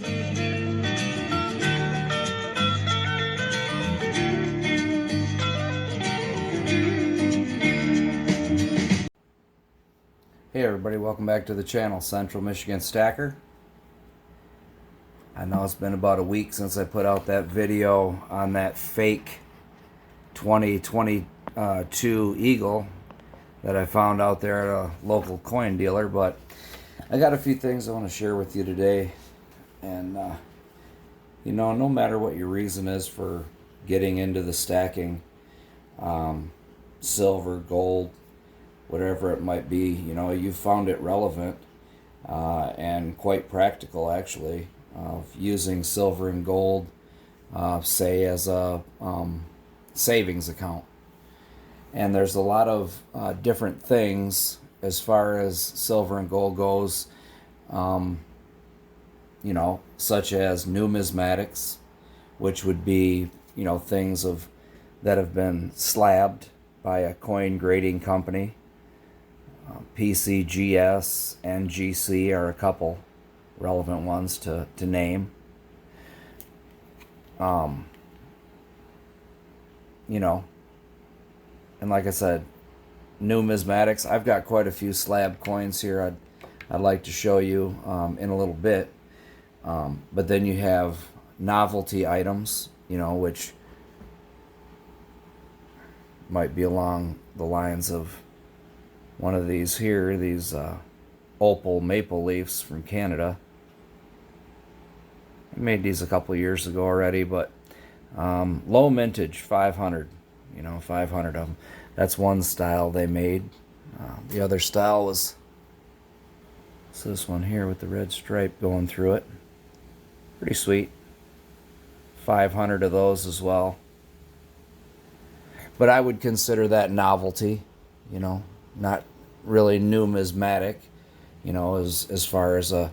Hey everybody, welcome back to the channel, Central Michigan Stacker. I know it's been about a week since I put out that video on that fake 2022 Eagle that I found out there at a local coin dealer, but I got a few things I want to share with you today. And no matter what your reason is for getting into the stacking, silver, gold, whatever it might be, you found it relevant and quite practical, actually, of using silver and gold, say, as a savings account. And there's a lot of different things as far as silver and gold goes, such as numismatics, which would be, things that have been slabbed by a coin grading company. PCGS and GC are a couple relevant ones to name. And like I said, numismatics. I've got quite a few slab coins here I'd like to show you in a little bit. But then you have novelty items, which might be along the lines of one of these here, these opal maple leafs from Canada. I made these a couple years ago already, but low mintage, 500, 500 of them. That's one style they made. The other style was this one here with the red stripe going through it. Pretty sweet. 500 of those as well. But I would consider that novelty, not really numismatic, as far as a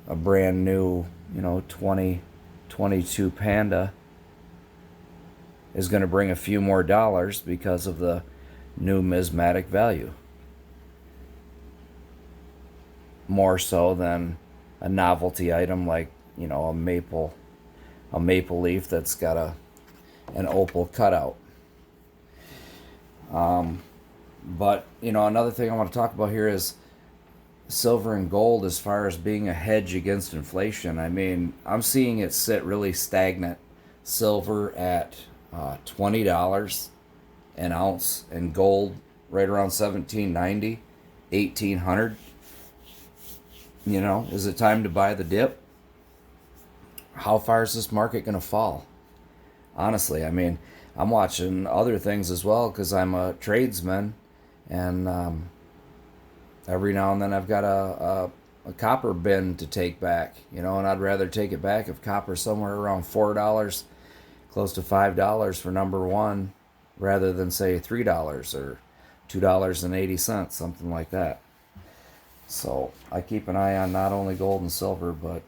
brand new, 2022 Panda is going to bring a few more dollars because of the numismatic value. More so than a novelty item like, a maple leaf that's got an opal cutout. But, another thing I want to talk about here is silver and gold as far as being a hedge against inflation. I mean, I'm seeing it sit really stagnant. Silver at $20 an ounce and gold right around $17.90, $1,800. Is it time to buy the dip? How far is this market going to fall? Honestly, I mean, I'm watching other things as well because I'm a tradesman, and every now and then I've got a copper bin to take back, and I'd rather take it back if copper's somewhere around $4, close to $5 for number one, rather than say $3 or $2.80, something like that. So I keep an eye on not only gold and silver, but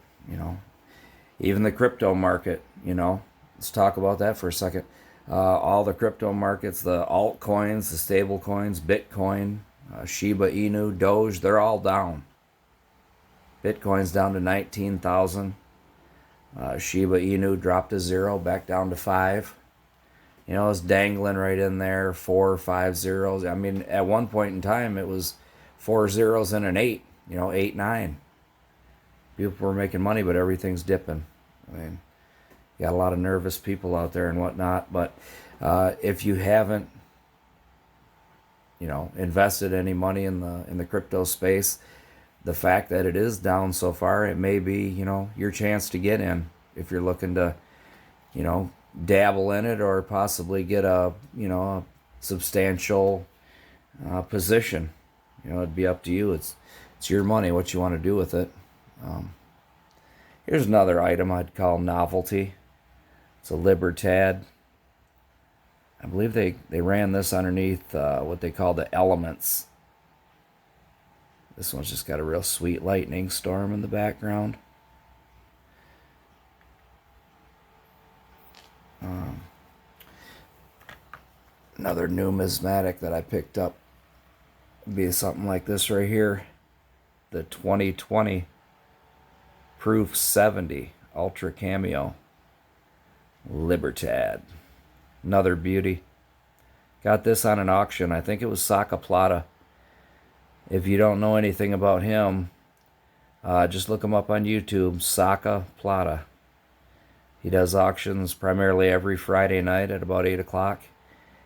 even the crypto market. Let's talk about that for a second. All the crypto markets, the altcoins, the stable coins, Bitcoin, Shiba Inu, Doge, they're all down. Bitcoin's down to 19,000. Shiba Inu dropped to 0, back down to 5. It's dangling right in there, 4 or 5 zeros. I mean, at one point in time, it was 4 zeros and an 8, 8, 9. People were making money, but everything's dipping. I mean, you got a lot of nervous people out there and whatnot, but if you haven't, invested any money in the crypto space, the fact that it is down so far, it may be, your chance to get in if you're looking to, dabble in it or possibly get a substantial position. It'd be up to you. It's your money, what you want to do with it. Here's another item I'd call novelty. It's a Libertad. I believe they ran this underneath what they call the elements. This one's just got a real sweet lightning storm in the background. Another numismatic that I picked up would be something like this right here. The 2020 proof 70 ultra cameo Libertad. Another beauty. Got this on an auction. I think it was Saka Plata. If you don't know anything about him, just look him up on YouTube, Saka Plata. He does auctions primarily every Friday night at about 8 o'clock.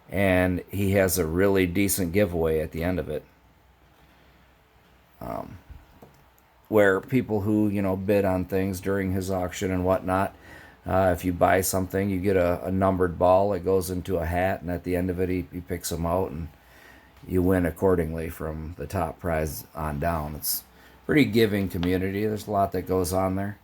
And he has a really decent giveaway at the end of it. Where people who, bid on things during his auction and whatnot, if you buy something, you get a numbered ball. It goes into a hat, and at the end of it, he picks them out, and you win accordingly from the top prize on down. It's a pretty giving community. There's a lot that goes on there.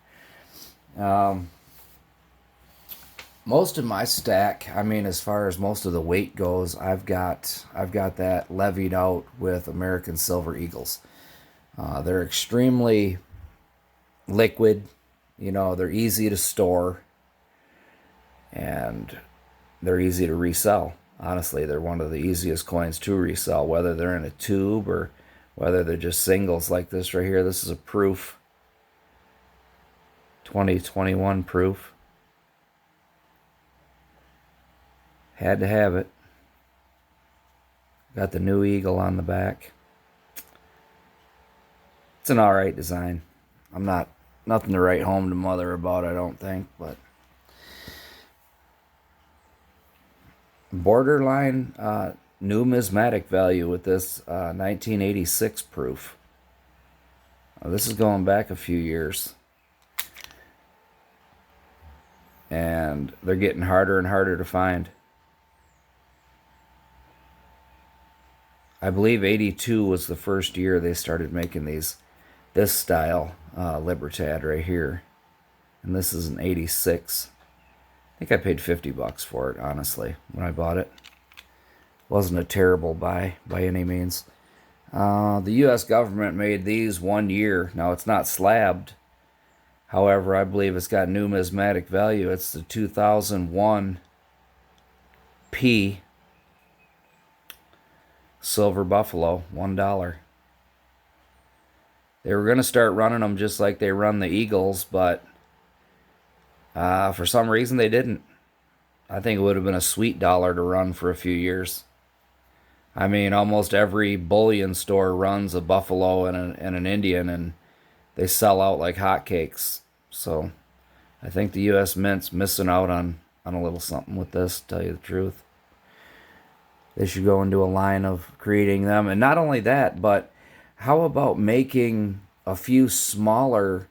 Most of my stack, as far as most of the weight goes, I've got that levied out with American Silver Eagles. They're extremely liquid. They're easy to store, and they're easy to resell. Honestly, they're one of the easiest coins to resell, whether they're in a tube or whether they're just singles like this right here. This is a proof, 2021 proof. Had to have it. Got the new eagle on the back. It's an alright design. Nothing to write home to mother about, I don't think, but borderline numismatic value with this 1986 proof. This is going back a few years. And they're getting harder and harder to find. I believe 82 was the first year they started making this style Libertad right here. And this is an 86. I think I paid $50 for it, honestly, when I bought it. Wasn't a terrible buy by any means. The U.S. government made these 1 year. Now, it's not slabbed. However, I believe it's got numismatic value. It's the 2001 P Silver Buffalo, $1. They were going to start running them just like they run the Eagles, but for some reason they didn't. I think it would have been a sweet dollar to run for a few years. Almost every bullion store runs a Buffalo and an Indian, and they sell out like hotcakes. So I think the U.S. Mint's missing out on a little something with this, to tell you the truth. They should go into a line of creating them. And not only that, but how about making a few smaller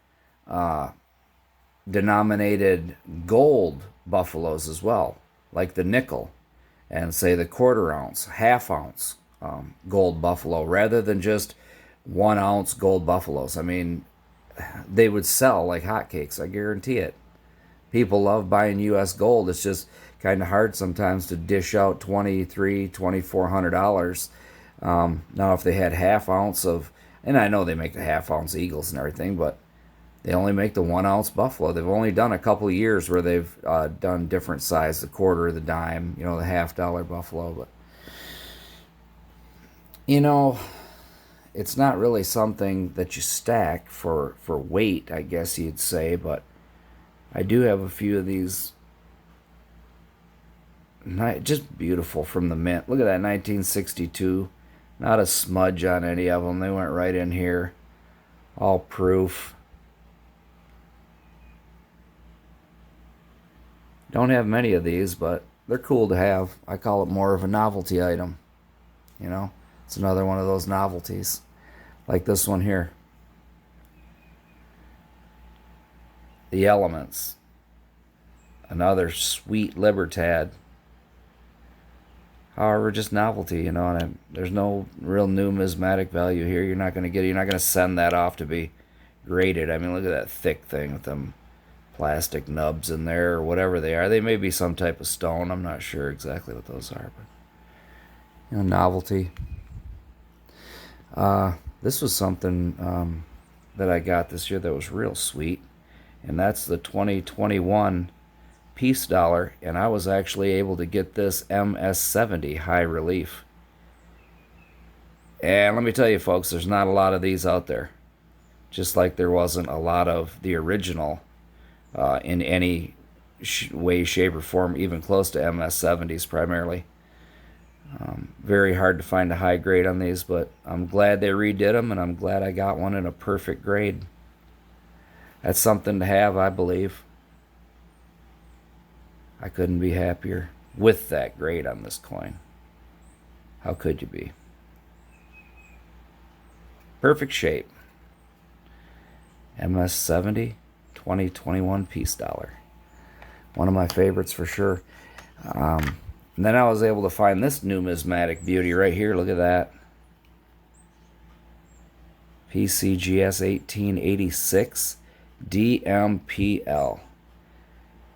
denominated gold buffaloes as well, like the nickel and say the quarter ounce, half ounce gold buffalo, rather than just 1 ounce gold buffaloes. They would sell like hotcakes, I guarantee it. People love buying U.S. gold. It's just kind of hard sometimes to dish out $2,300, $2,400. Now, if they had half ounce of, and I know they make the half ounce Eagles and everything, but they only make the 1 ounce Buffalo. They've only done a couple of years where they've done different size, the quarter, the dime, the $half Buffalo. But, it's not really something that you stack for weight, I guess you'd say, but I do have a few of these. Just beautiful from the mint. Look at that, 1962. Not a smudge on any of them. They went right in here. All proof. Don't have many of these, but they're cool to have. I call it more of a novelty item. It's another one of those novelties. Like this one here. The Elements. Another sweet Libertad. However, just novelty, and there's no real numismatic value here. You're not going to send that off to be graded. Look at that thick thing with them plastic nubs in there or whatever they are. They may be some type of stone. I'm not sure exactly what those are, but novelty. This was something that I got this year that was real sweet, and that's the 2021 Peace Dollar, and I was actually able to get this MS70 high relief. And let me tell you, folks, there's not a lot of these out there. just like there wasn't a lot of the original in any way, shape, or form, even close to MS70s primarily. Very hard to find a high grade on these, but I'm glad they redid them, and I'm glad I got one in a perfect grade. That's something to have, I believe. I couldn't be happier with that grade on this coin. How could you be? Perfect shape. MS70 2021 piece dollar. One of my favorites for sure. And then I was able to find this numismatic beauty right here. Look at that. PCGS 1886 DMPL.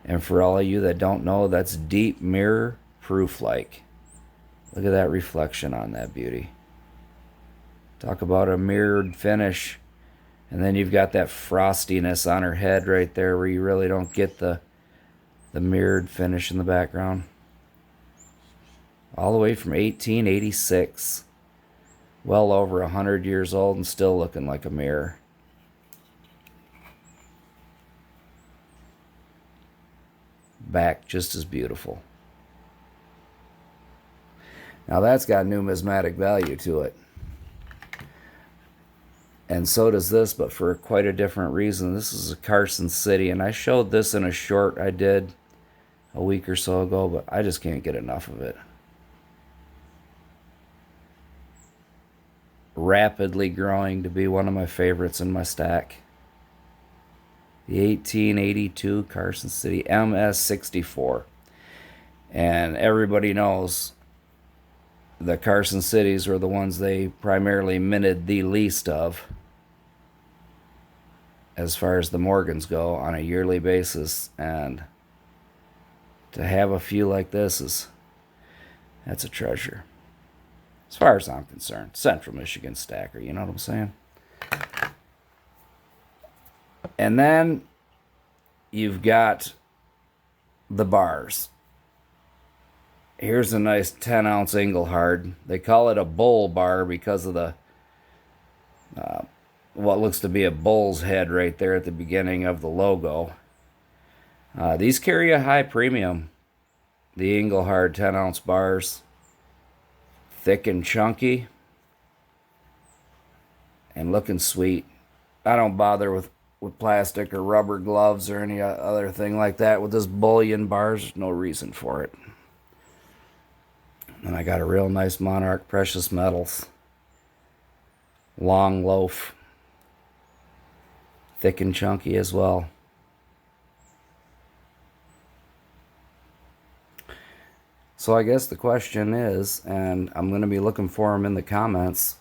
And for all of you that don't know, that's deep mirror proof like. Look at that reflection on that beauty. Talk about a mirrored finish. And then you've got that frostiness on her head right there where you really don't get the mirrored finish in the background. All the way from 1886. Well over 100 years old and still looking like a mirror. Back just as beautiful. Now that's got numismatic value to it. And so does this, but for quite a different reason. This is a Carson City, and I showed this in a short I did a week or so ago, but I just can't get enough of it. Rapidly growing to be one of my favorites in my stack. The 1882 Carson City MS64. And everybody knows the Carson Cities were the ones they primarily minted the least of as far as the Morgans go on a yearly basis, and to have a few like this that's a treasure as far as I'm concerned. Central Michigan stacker, you know what I'm saying? And then you've got the bars. Here's a nice 10-ounce Engelhard. They call it a bull bar because of the what looks to be a bull's head right there at the beginning of the logo. These carry a high premium. The Engelhard 10-ounce bars. Thick and chunky. And looking sweet. I don't bother with plastic or rubber gloves or any other thing like that. With this bullion bars, there's no reason for it. And I got a real nice Monarch Precious Metals. Long loaf. Thick and chunky as well. So I guess the question is, and I'm going to be looking for them in the comments,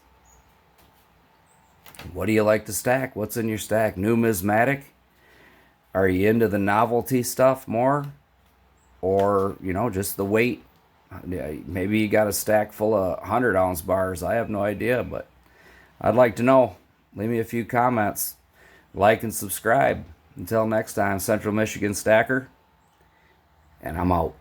what do you like to stack? What's in your stack? Numismatic? Are you into the novelty stuff more? Or, you know, just the weight? Maybe you got a stack full of 100-ounce bars. I have no idea, but I'd like to know. Leave me a few comments. Like and subscribe. Until next time, Central Michigan Stacker. And I'm out.